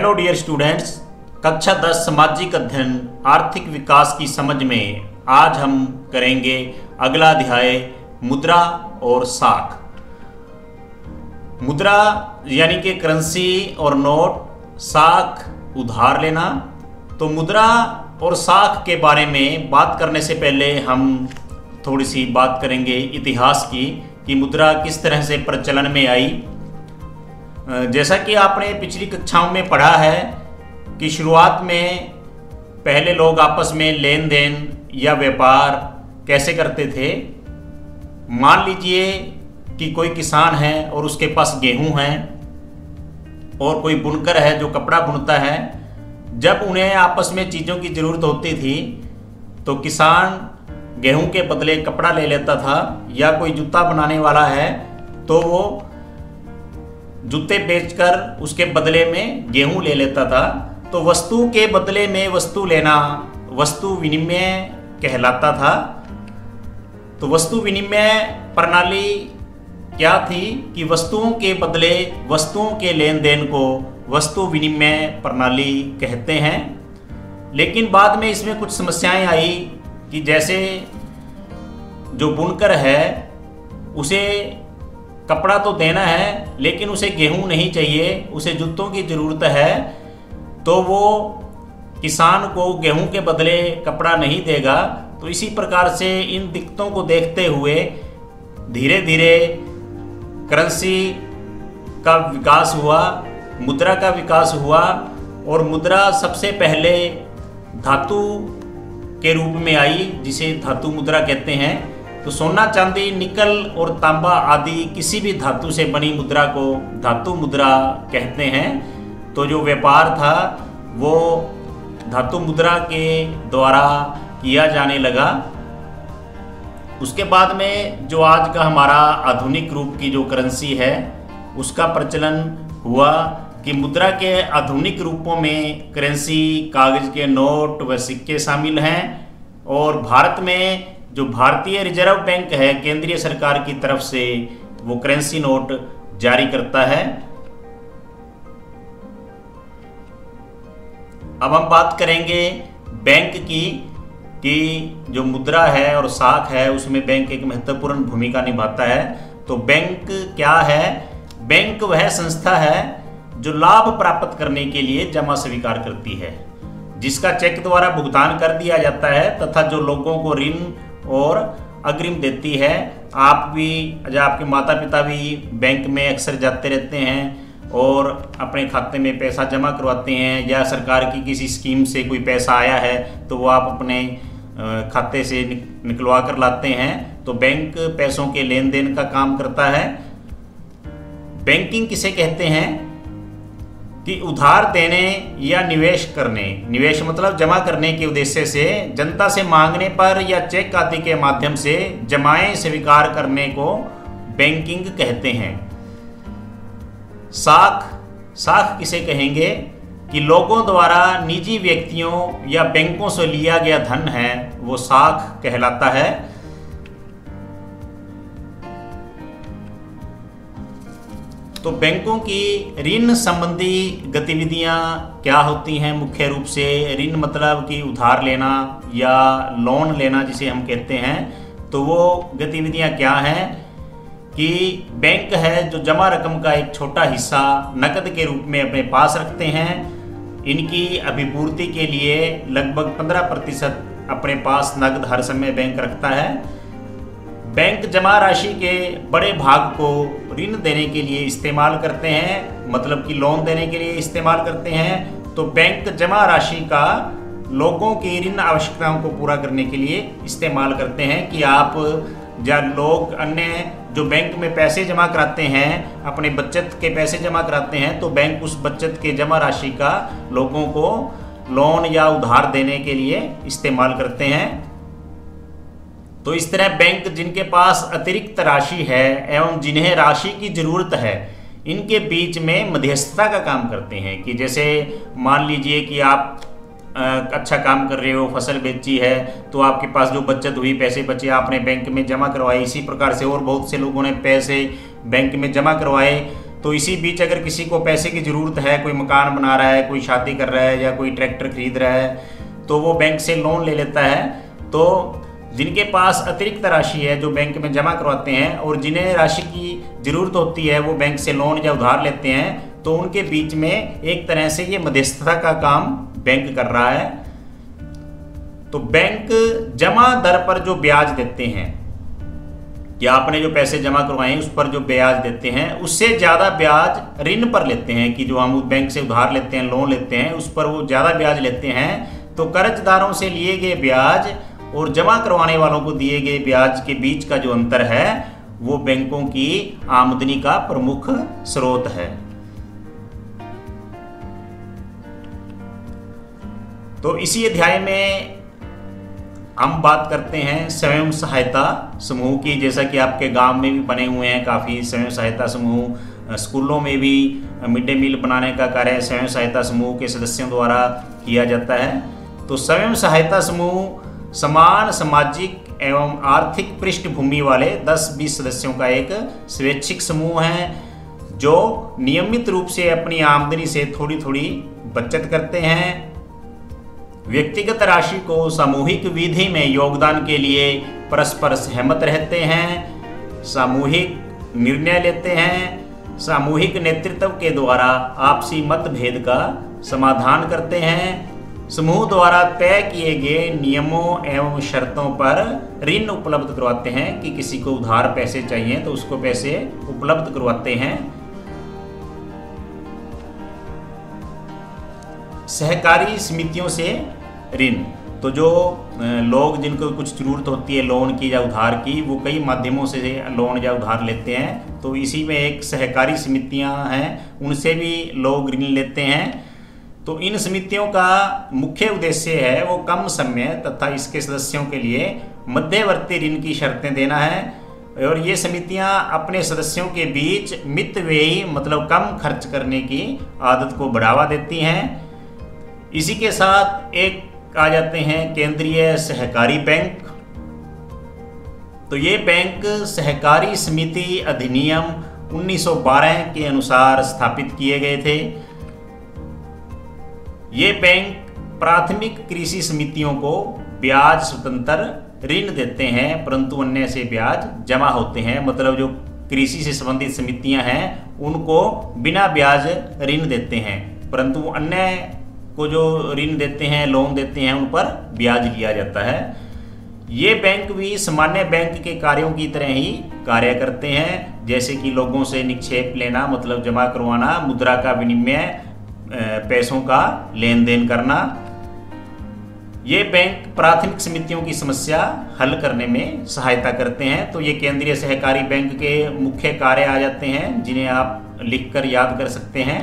Hello dear students, कक्षा 10 सामाजिक अध्ययन आर्थिक विकास की समझ में आज हम करेंगे अगला अध्याय मुद्रा और साख। मुद्रा यानी कि करेंसी और नोट, साख उधार लेना। तो मुद्रा और साख के बारे में बात करने से पहले हम थोड़ी सी बात करेंगे इतिहास की कि मुद्रा किस तरह से प्रचलन में आई। जैसा कि आपने पिछली कक्षाओं में पढ़ा है कि शुरुआत में पहले लोग आपस में लेन देन या व्यापार कैसे करते थे। मान लीजिए कि कोई किसान है और उसके पास गेहूं है और कोई बुनकर है जो कपड़ा बुनता है। जब उन्हें आपस में चीज़ों की ज़रूरत होती थी तो किसान गेहूं के बदले कपड़ा ले लेता था, या कोई जूता बनाने वाला है तो वो जूते बेचकर उसके बदले में गेहूं ले लेता था। तो वस्तु के बदले में वस्तु लेना वस्तु विनिमय कहलाता था। तो वस्तु विनिमय प्रणाली क्या थी कि वस्तुओं के बदले वस्तुओं के लेन देन को वस्तु विनिमय प्रणाली कहते हैं। लेकिन बाद में इसमें कुछ समस्याएं आई कि जैसे जो बुनकर है उसे कपड़ा तो देना है लेकिन उसे गेहूं नहीं चाहिए, उसे जूतों की ज़रूरत है, तो वो किसान को गेहूं के बदले कपड़ा नहीं देगा। तो इसी प्रकार से इन दिक्कतों को देखते हुए धीरे धीरे करेंसी का विकास हुआ, मुद्रा का विकास हुआ। और मुद्रा सबसे पहले धातु के रूप में आई जिसे धातु मुद्रा कहते हैं। तो सोना, चांदी, निकल और तांबा आदि किसी भी धातु से बनी मुद्रा को धातु मुद्रा कहते हैं। तो जो व्यापार था वो धातु मुद्रा के द्वारा किया जाने लगा। उसके बाद में जो आज का हमारा आधुनिक रूप की जो करेंसी है उसका प्रचलन हुआ कि मुद्रा के आधुनिक रूपों में करेंसी, कागज के नोट व सिक्के शामिल हैं। और भारत में जो भारतीय रिजर्व बैंक है केंद्रीय सरकार की तरफ से वो करेंसी नोट जारी करता है। अब हम बात करेंगे बैंक की कि जो मुद्रा है और साख है उसमें बैंक एक महत्वपूर्ण भूमिका निभाता है। तो बैंक क्या है? बैंक वह संस्था है जो लाभ प्राप्त करने के लिए जमा स्वीकार करती है, जिसका चेक द्वारा भुगतान कर दिया जाता है तथा जो लोगों को ऋण और अग्रिम देती है। आप भी या आपके माता पिता भी बैंक में अक्सर जाते रहते हैं और अपने खाते में पैसा जमा करवाते हैं, या सरकार की किसी स्कीम से कोई पैसा आया है तो वो आप अपने खाते से निकलवा कर लाते हैं। तो बैंक पैसों के लेन देन का काम करता है। बैंकिंग किसे कहते हैं कि उधार देने या निवेश करने, निवेश मतलब जमा करने के उद्देश्य से जनता से मांगने पर या चेक आदि के माध्यम से जमाएं स्वीकार करने को बैंकिंग कहते हैं। साख किसे कहेंगे कि लोगों द्वारा निजी व्यक्तियों या बैंकों से लिया गया धन है वो साख कहलाता है। तो बैंकों की ऋण संबंधी गतिविधियां क्या होती हैं? मुख्य रूप से ऋण मतलब कि उधार लेना या लोन लेना जिसे हम कहते हैं। तो वो गतिविधियां क्या हैं कि बैंक है जो जमा रकम का एक छोटा हिस्सा नकद के रूप में अपने पास रखते हैं। इनकी अभिपूर्ति के लिए लगभग 15% अपने पास नकद हर समय बैंक रखता है। बैंक जमा राशि के बड़े भाग को ऋण देने के लिए इस्तेमाल करते हैं, मतलब कि लोन देने के लिए इस्तेमाल करते हैं। तो बैंक जमा राशि का लोगों की ऋण आवश्यकताओं को पूरा करने के लिए इस्तेमाल करते हैं कि आप या लोग अन्य जो बैंक में पैसे जमा कराते हैं, अपने बचत के पैसे जमा कराते हैं, तो बैंक उस बचत के जमा राशि का लोगों को लोन या उधार देने के लिए इस्तेमाल करते हैं। तो इस तरह बैंक जिनके पास अतिरिक्त राशि है एवं जिन्हें राशि की ज़रूरत है, इनके बीच में मध्यस्थता का काम करते हैं। कि जैसे मान लीजिए कि आप अच्छा काम कर रहे हो, फसल बेची है, तो आपके पास जो बचत हुई, पैसे बचे, आपने बैंक में जमा करवाए। इसी प्रकार से और बहुत से लोगों ने पैसे बैंक में जमा करवाए। तो तो इसी बीच अगर किसी को पैसे की ज़रूरत है, कोई मकान बना रहा है, कोई शादी कर रहा है या कोई ट्रैक्टर खरीद रहा है, तो वो बैंक से लोन ले लेता है। तो जिनके पास अतिरिक्त राशि है जो बैंक में जमा करवाते हैं और जिन्हें राशि की ज़रूरत होती है वो बैंक से लोन या उधार लेते हैं, तो उनके बीच में एक तरह से ये मध्यस्थता का काम बैंक कर रहा है। तो बैंक जमा दर पर जो ब्याज देते हैं या आपने जो पैसे जमा करवाए हैं उस पर जो ब्याज देते हैं, उससे ज़्यादा ब्याज ऋण पर लेते हैं कि जो हम बैंक से उधार लेते हैं, लोन लेते हैं, उस पर वो ज़्यादा ब्याज लेते हैं। तो कर्जदारों से लिए गए ब्याज और जमा करवाने वालों को दिए गए ब्याज के बीच का जो अंतर है वो बैंकों की आमदनी का प्रमुख स्रोत है। तो इसी अध्याय में हम बात करते हैं स्वयं सहायता समूह की। जैसा कि आपके गांव में भी बने हुए हैं काफ़ी स्वयं सहायता समूह, स्कूलों में भी मिड डे मील बनाने का कार्य स्वयं सहायता समूह के सदस्यों द्वारा किया जाता है। तो स्वयं सहायता समूह समान सामाजिक एवं आर्थिक पृष्ठभूमि वाले 10-20 सदस्यों का एक स्वैच्छिक समूह है जो नियमित रूप से अपनी आमदनी से थोड़ी थोड़ी बचत करते हैं, व्यक्तिगत राशि को सामूहिक विधि में योगदान के लिए परस्पर सहमत रहते हैं, सामूहिक निर्णय लेते हैं, सामूहिक नेतृत्व के द्वारा आपसी मतभेद का समाधान करते हैं, समूह द्वारा तय किए गए नियमों एवं शर्तों पर ऋण उपलब्ध करवाते हैं कि किसी को उधार पैसे चाहिए तो उसको पैसे उपलब्ध करवाते हैं। सहकारी समितियों से ऋण, तो जो लोग जिनको कुछ ज़रूरत होती है लोन की या उधार की, वो कई माध्यमों से लोन या उधार लेते हैं। तो इसी में एक सहकारी समितियां हैं, उनसे भी लोग ऋण लेते हैं। तो इन समितियों का मुख्य उद्देश्य है वो कम समय तथा इसके सदस्यों के लिए मध्यवर्ती ऋण की शर्तें देना है। और ये समितियां अपने सदस्यों के बीच मितव्ययी मतलब कम खर्च करने की आदत को बढ़ावा देती हैं। इसी के साथ एक आ जाते हैं केंद्रीय सहकारी बैंक। तो ये बैंक सहकारी समिति अधिनियम 1912 के अनुसार स्थापित किए गए थे। ये बैंक प्राथमिक कृषि समितियों को ब्याज स्वतंत्र ऋण देते हैं, परंतु अन्य से ब्याज जमा होते हैं। मतलब जो कृषि से संबंधित समितियां हैं उनको बिना ब्याज ऋण देते हैं, परंतु अन्य को जो ऋण देते हैं, लोन देते हैं, उन पर ब्याज लिया जाता है। ये बैंक भी सामान्य बैंक के कार्यों की तरह ही कार्य करते हैं, जैसे कि लोगों से निक्षेप लेना मतलब जमा करवाना, मुद्रा का विनिमय, पैसों का लेन देन करना। ये बैंक प्राथमिक समितियों की समस्या हल करने में सहायता करते हैं। तो ये केंद्रीय सहकारी बैंक के मुख्य कार्य आ जाते हैं जिन्हें आप लिखकर याद कर सकते हैं।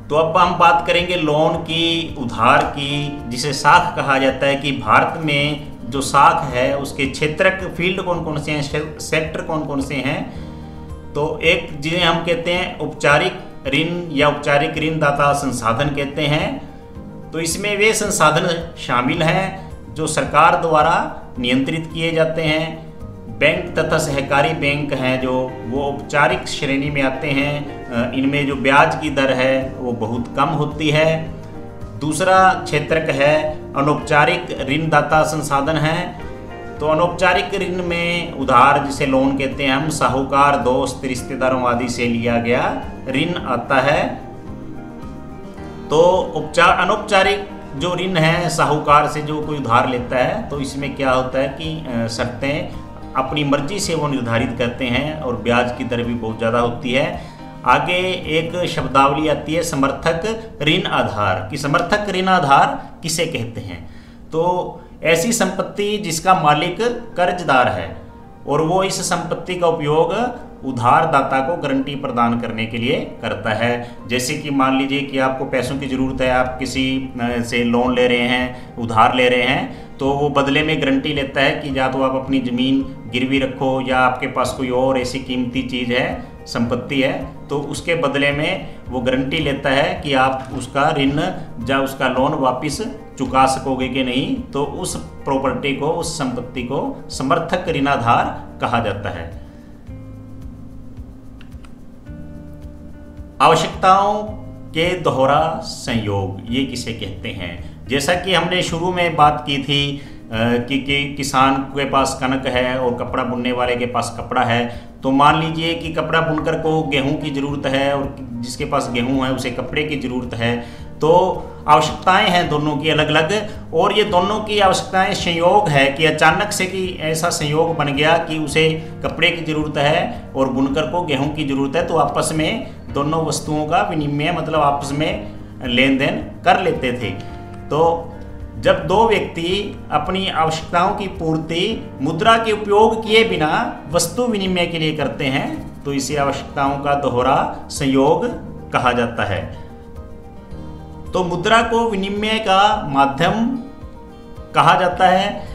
तो अब हम बात करेंगे लोन की, उधार की, जिसे शाख कहा जाता है कि भारत में जो शाख है उसके क्षेत्रक फील्ड कौन कौन से हैं, सेक्टर कौन कौन से हैं। तो एक जिन्हें हम कहते हैं औपचारिक ऋण या औपचारिक ऋणदाता संसाधन कहते हैं। तो इसमें वे संसाधन शामिल हैं जो सरकार द्वारा नियंत्रित किए जाते हैं। बैंक तथा सहकारी बैंक हैं जो वो औपचारिक श्रेणी में आते हैं। इनमें जो ब्याज की दर है वो बहुत कम होती है। दूसरा क्षेत्रक है अनौपचारिक ऋणदाता संसाधन है। तो अनौपचारिक ऋण में उधार जिसे लोन कहते हैं हम, साहूकार, दोस्त, रिश्तेदारों आदि से लिया गया ऋण आता है। तो अनौपचारिक जो ऋण है साहूकार से जो कोई उधार लेता है, तो इसमें क्या होता है कि शर्तें अपनी मर्जी से वो निर्धारित करते हैं और ब्याज की दर भी बहुत ज़्यादा होती है। आगे एक शब्दावली आती है समर्थक ऋण आधार, कि समर्थक ऋण आधार किसे कहते हैं। तो ऐसी संपत्ति जिसका मालिक कर्जदार है और वो इस संपत्ति का उपयोग उधारदाता को गारंटी प्रदान करने के लिए करता है। जैसे कि मान लीजिए कि आपको पैसों की ज़रूरत है, आप किसी से लोन ले रहे हैं, उधार ले रहे हैं, तो वो बदले में गारंटी लेता है कि या तो आप अपनी ज़मीन गिरवी रखो या आपके पास कोई और ऐसी कीमती चीज़ है, संपत्ति है, तो उसके बदले में वो गारंटी लेता है कि आप उसका ऋण या उसका लोन वापस चुका सकोगे कि नहीं। तो उस प्रॉपर्टी को, उस संपत्ति को समर्थक ऋणाधार कहा जाता है। आवश्यकताओं के दोहरा संयोग ये किसे कहते हैं? जैसा कि हमने शुरू में बात की थी कि किसान के पास कनक है और कपड़ा बुनने वाले के पास कपड़ा है, तो मान लीजिए कि कपड़ा बुनकर को गेहूं की ज़रूरत है और जिसके पास गेहूं है उसे कपड़े की ज़रूरत है। तो आवश्यकताएं हैं दोनों की अलग अलग, और ये दोनों की आवश्यकताएं संयोग है कि अचानक से कि ऐसा संयोग बन गया कि उसे कपड़े की ज़रूरत है और बुनकर को गेहूं की ज़रूरत है, तो आपस में दोनों वस्तुओं का विनिमय मतलब आपस में लेन देन कर लेते थे। तो जब दो व्यक्ति अपनी आवश्यकताओं की पूर्ति मुद्रा के उपयोग किए बिना वस्तु विनिमय के लिए करते हैं तो इसे आवश्यकताओं का दोहरा संयोग कहा जाता है। तो मुद्रा को विनिमय का माध्यम कहा जाता है।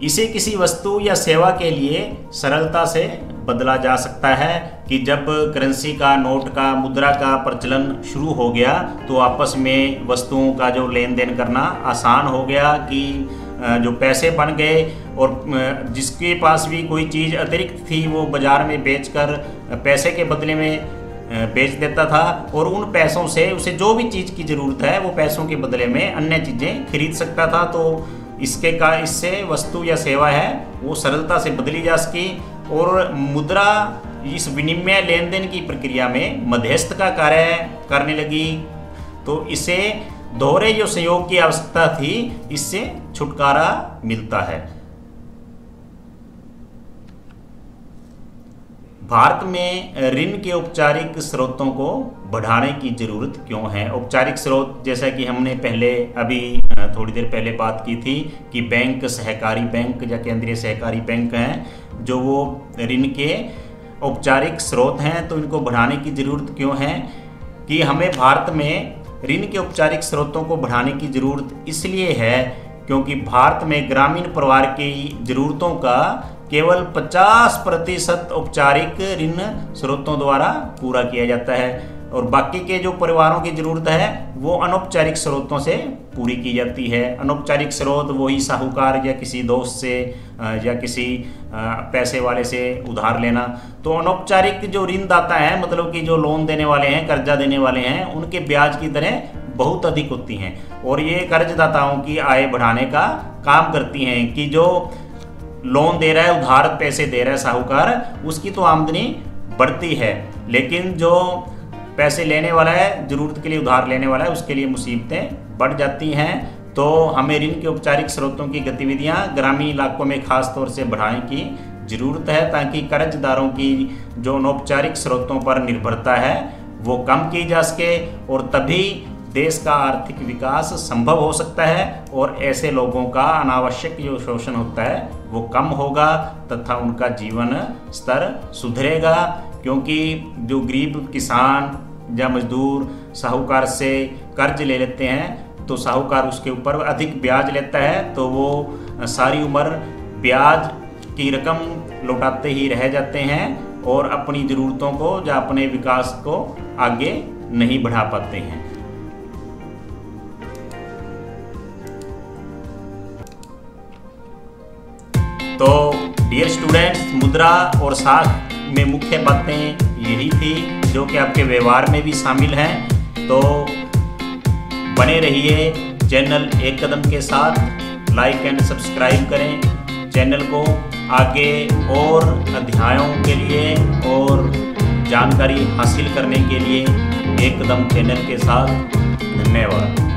इसे किसी वस्तु या सेवा के लिए सरलता से बदला जा सकता है कि जब करेंसी का, नोट का, मुद्रा का प्रचलन शुरू हो गया तो आपस में वस्तुओं का जो लेन देन करना आसान हो गया कि जो पैसे बन गए और जिसके पास भी कोई चीज़ अतिरिक्त थी वो बाज़ार में बेचकर पैसे के बदले में बेच देता था और उन पैसों से उसे जो भी चीज़ की ज़रूरत है वो पैसों के बदले में अन्य चीज़ें खरीद सकता था। तो इससे वस्तु या सेवा है वो सरलता से बदली जा सकी और मुद्रा इस विनिमय लेन देन की प्रक्रिया में मध्यस्थ का कार्य करने लगी। तो इसे दोहरे जो संयोग की आवश्यकता थी इससे छुटकारा मिलता है। भारत में ऋण के औपचारिक स्रोतों को बढ़ाने की ज़रूरत क्यों है? औपचारिक स्रोत जैसा कि हमने पहले अभी थोड़ी देर पहले बात की थी कि बैंक, सहकारी बैंक या केंद्रीय सहकारी बैंक हैं जो वो ऋण के औपचारिक स्रोत हैं, तो इनको बढ़ाने की ज़रूरत क्यों है? कि हमें भारत में ऋण के औपचारिक स्रोतों को बढ़ाने की ज़रूरत इसलिए है क्योंकि भारत में ग्रामीण परिवार की ज़रूरतों का केवल 50% औपचारिक ऋण स्रोतों द्वारा पूरा किया जाता है और बाकी के जो परिवारों की ज़रूरत है वो अनौपचारिक स्रोतों से पूरी की जाती है। अनौपचारिक स्रोत वही साहूकार या किसी दोस्त से या किसी पैसे वाले से उधार लेना। तो अनौपचारिक जो ऋणदाता हैं मतलब कि जो लोन देने वाले हैं, कर्जा देने वाले हैं, उनके ब्याज की दरें बहुत अधिक होती हैं और ये कर्जदाताओं की आय बढ़ाने का काम करती हैं कि जो लोन दे रहा है, उधार पैसे दे रहा है साहूकार, उसकी तो आमदनी बढ़ती है, लेकिन जो पैसे लेने वाला है, ज़रूरत के लिए उधार लेने वाला है, उसके लिए मुसीबतें बढ़ जाती हैं। तो हमें ऋण के औपचारिक स्रोतों की गतिविधियां ग्रामीण इलाकों में खास तौर से बढ़ाने की ज़रूरत है ताकि कर्जदारों की जो अनौपचारिक स्रोतों पर निर्भरता है वो कम की जा सके और तभी देश का आर्थिक विकास संभव हो सकता है और ऐसे लोगों का अनावश्यक जो शोषण होता है वो कम होगा तथा उनका जीवन स्तर सुधरेगा। क्योंकि जो गरीब किसान या मजदूर साहूकार से कर्ज ले लेते हैं तो साहूकार उसके ऊपर अधिक ब्याज लेता है, तो वो सारी उम्र ब्याज की रकम लौटाते ही रह जाते हैं और अपनी ज़रूरतों को या अपने विकास को आगे नहीं बढ़ा पाते हैं। तो डियर स्टूडेंट्स, मुद्रा और साख में मुख्य बातें यही थी जो कि आपके व्यवहार में भी शामिल हैं। तो बने रहिए चैनल एक कदम के साथ, लाइक एंड सब्सक्राइब करें चैनल को आगे और अध्यायों के लिए और जानकारी हासिल करने के लिए एक कदम चैनल के साथ। धन्यवाद।